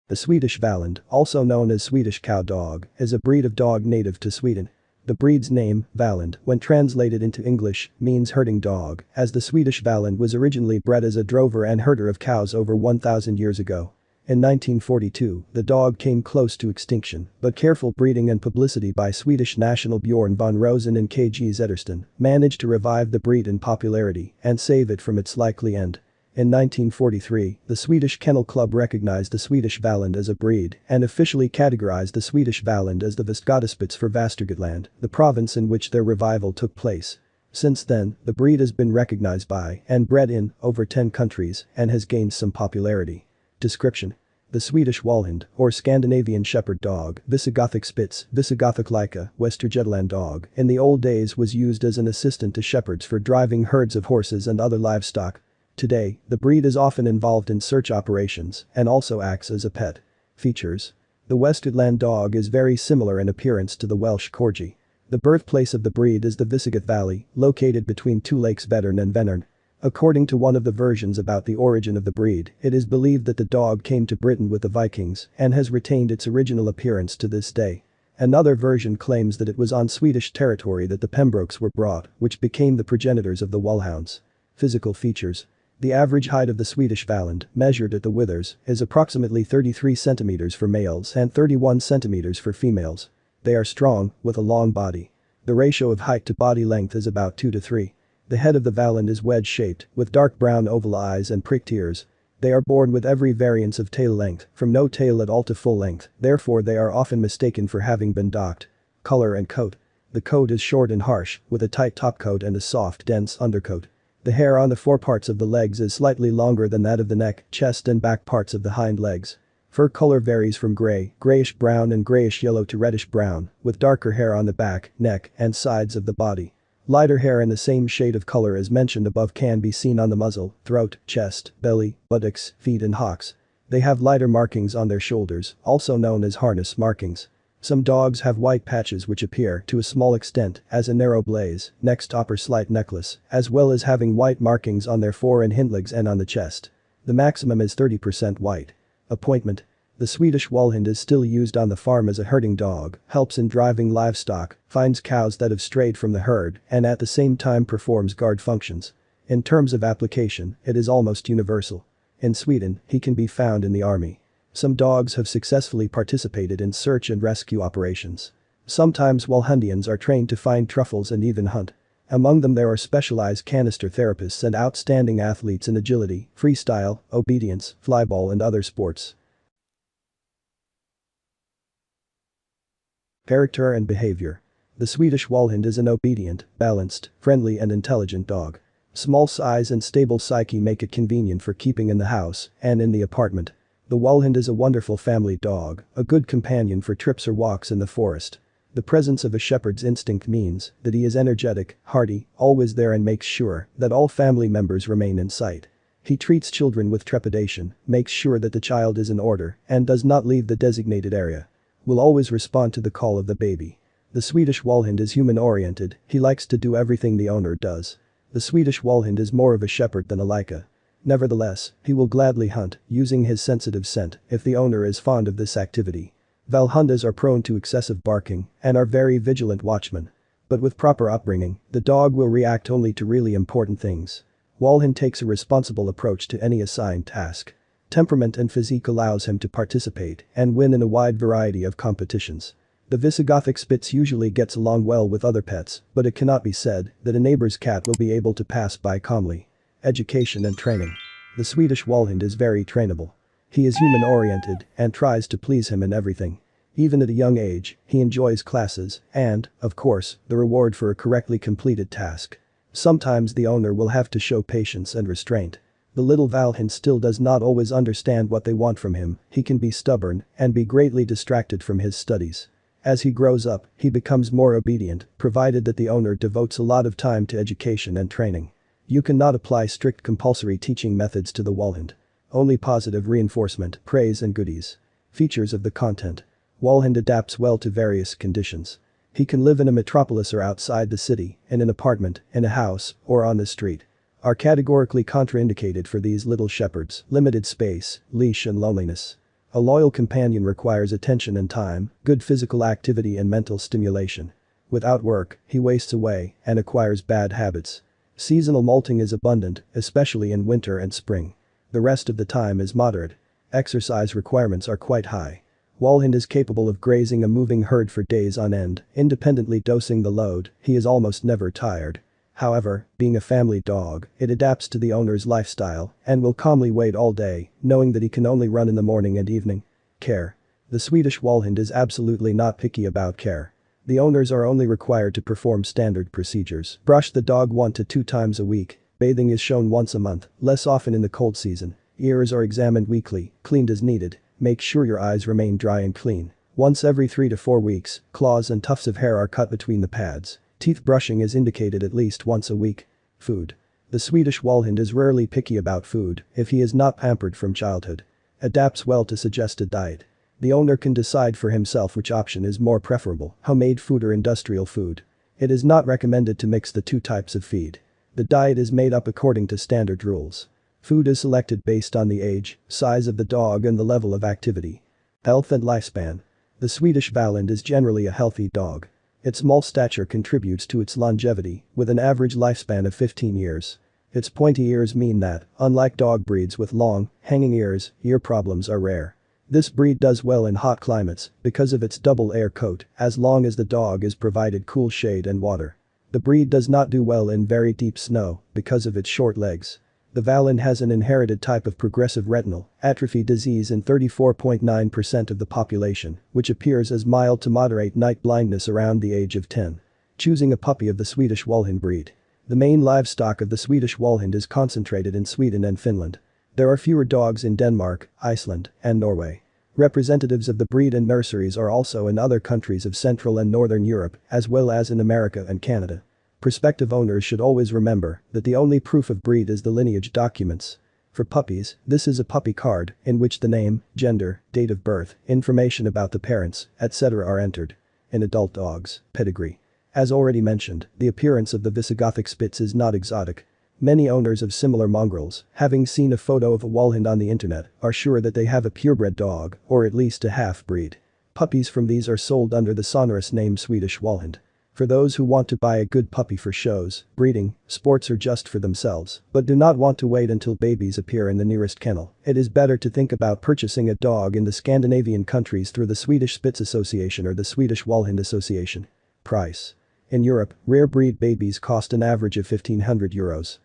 The Swedish Vallhund, also known as Swedish cow dog, is a breed of dog native to Sweden. The breed's name, Vallhund, when translated into English, means herding dog, as the Swedish Vallhund was originally bred as a drover and herder of cows over 1,000 years ago. In 1942, the dog came close to extinction, but careful breeding and publicity by Swedish national Björn von Rosen and KG Zettersten managed to revive the breed in popularity and save it from its likely end. In 1943, the Swedish Kennel Club recognized the Swedish Vallhund as a breed and officially categorized the Swedish Vallhund as the Västgötaspets for Västergötland, the province in which their revival took place. Since then, the breed has been recognized by and bred in over 10 countries and has gained some popularity. Description: the Swedish Vallhund, or Scandinavian Shepherd dog, Västgötsk Spitz, Västgötsk Lika, Västergötland dog, in the old days was used as an assistant to shepherds for driving herds of horses and other livestock. Today, the breed is often involved in search operations and also acts as a pet. Features: the Västergötland dog is very similar in appearance to the Welsh Corgi. The birthplace of the breed is the Visigoth Valley, located between two lakes Vättern and Vänern. According to one of the versions about the origin of the breed, it is believed that the dog came to Britain with the Vikings and has retained its original appearance to this day. Another version claims that it was on Swedish territory that the Pembrokes were brought, which became the progenitors of the Vallhounds. Physical features: the average height of the Swedish Vallhund, measured at the withers, is approximately 33 cm for males and 31 cm for females. They are strong, with a long body. The ratio of height to body length is about 2 to 3. The head of the Vallhund is wedge-shaped, with dark brown oval eyes and pricked ears. They are born with every variance of tail length, from no tail at all to full length, therefore they are often mistaken for having been docked. Color and coat: the coat is short and harsh, with a tight topcoat and a soft, dense undercoat. The hair on the foreparts of the legs is slightly longer than that of the neck, chest and back parts of the hind legs. Fur color varies from gray, grayish-brown and grayish-yellow to reddish-brown, with darker hair on the back, neck, and sides of the body. Lighter hair in the same shade of color as mentioned above can be seen on the muzzle, throat, chest, belly, buttocks, feet and hocks. They have lighter markings on their shoulders, also known as harness markings. Some dogs have white patches which appear, to a small extent, as a narrow blaze, next top or slight necklace, as well as having white markings on their fore and hind legs and on the chest. The maximum is 30% white. Appointment: the Swedish Vallhund is still used on the farm as a herding dog, helps in driving livestock, finds cows that have strayed from the herd, and at the same time performs guard functions. In terms of application, it is almost universal. In Sweden, he can be found in the army. Some dogs have successfully participated in search and rescue operations. Sometimes Vallhundians are trained to find truffles and even hunt. Among them there are specialized canister therapists and outstanding athletes in agility, freestyle, obedience, flyball and other sports. Character and behavior: the Swedish Vallhund is an obedient, balanced, friendly and intelligent dog. Small size and stable psyche make it convenient for keeping in the house and in the apartment. The Vallhund is a wonderful family dog, a good companion for trips or walks in the forest. The presence of a shepherd's instinct means that he is energetic, hearty, always there and makes sure that all family members remain in sight. He treats children with trepidation, makes sure that the child is in order, and does not leave the designated area. Will always respond to the call of the baby. The Swedish Vallhund is human-oriented, he likes to do everything the owner does. The Swedish Vallhund is more of a shepherd than a Lika. Nevertheless, he will gladly hunt, using his sensitive scent, if the owner is fond of this activity. Vallhundas are prone to excessive barking and are very vigilant watchmen. But with proper upbringing, the dog will react only to really important things. Vallhund takes a responsible approach to any assigned task. Temperament and physique allows him to participate and win in a wide variety of competitions. The Västgötsk Spitz usually gets along well with other pets, but it cannot be said that a neighbor's cat will be able to pass by calmly. Education and training: the Swedish Vallhund is very trainable. He is human-oriented and tries to please him in everything. Even at a young age, he enjoys classes and, of course, the reward for a correctly completed task. Sometimes the owner will have to show patience and restraint. The little Vallhund still does not always understand what they want from him, he can be stubborn and be greatly distracted from his studies. As he grows up, he becomes more obedient, provided that the owner devotes a lot of time to education and training. You cannot apply strict compulsory teaching methods to the Vallhund. Only positive reinforcement, praise and goodies. Features of the content: Vallhund adapts well to various conditions. He can live in a metropolis or outside the city, in an apartment, in a house, or on the street. Are categorically contraindicated for these little shepherds: limited space, leash and loneliness. A loyal companion requires attention and time, good physical activity and mental stimulation. Without work, he wastes away and acquires bad habits. Seasonal molting is abundant, especially in winter and spring. The rest of the time is moderate. Exercise requirements are quite high. Vallhund is capable of grazing a moving herd for days on end, independently dosing the load. He is almost never tired. However, being a family dog, it adapts to the owner's lifestyle and will calmly wait all day, knowing that he can only run in the morning and evening. Care. The Swedish Vallhund is absolutely not picky about care. The owners are only required to perform standard procedures. Brush the dog 1 to 2 times a week. Bathing is shown once a month, less often in the cold season. Ears are examined weekly, cleaned as needed. Make sure your eyes remain dry and clean. Once every 3 to 4 weeks, claws and tufts of hair are cut between the pads. Teeth brushing is indicated at least once a week. Food. The Swedish Vallhund is rarely picky about food if he is not pampered from childhood. Adapts well to suggested diet. The owner can decide for himself which option is more preferable, homemade food or industrial food. It is not recommended to mix the two types of feed. The diet is made up according to standard rules. Food is selected based on the age, size of the dog and the level of activity. Health and lifespan. The Swedish Vallhund is generally a healthy dog. Its small stature contributes to its longevity, with an average lifespan of 15 years. Its pointy ears mean that, unlike dog breeds with long, hanging ears, ear problems are rare. This breed does well in hot climates because of its double air coat, as long as the dog is provided cool shade and water. The breed does not do well in very deep snow because of its short legs. The Vallhund has an inherited type of progressive retinal atrophy disease in 34.9% of the population, which appears as mild to moderate night blindness around the age of 10. Choosing a puppy of the Swedish Vallhund breed. The main livestock of the Swedish Vallhund is concentrated in Sweden and Finland. There are fewer dogs in Denmark, Iceland, and Norway. Representatives of the breed and nurseries are also in other countries of Central and Northern Europe, as well as in America and Canada. Prospective owners should always remember that the only proof of breed is the lineage documents. For puppies, this is a puppy card in which the name, gender, date of birth, information about the parents, etc. are entered. In adult dogs, pedigree. As already mentioned, the appearance of the Visigothic Spitz is not exotic. Many owners of similar mongrels, having seen a photo of a Vallhund on the internet, are sure that they have a purebred dog, or at least a half-breed. Puppies from these are sold under the sonorous name Swedish Vallhund. For those who want to buy a good puppy for shows, breeding, sports or just for themselves, but do not want to wait until babies appear in the nearest kennel, it is better to think about purchasing a dog in the Scandinavian countries through the Swedish Spitz Association or the Swedish Vallhund Association. Price. In Europe, rare breed babies cost an average of €1,500.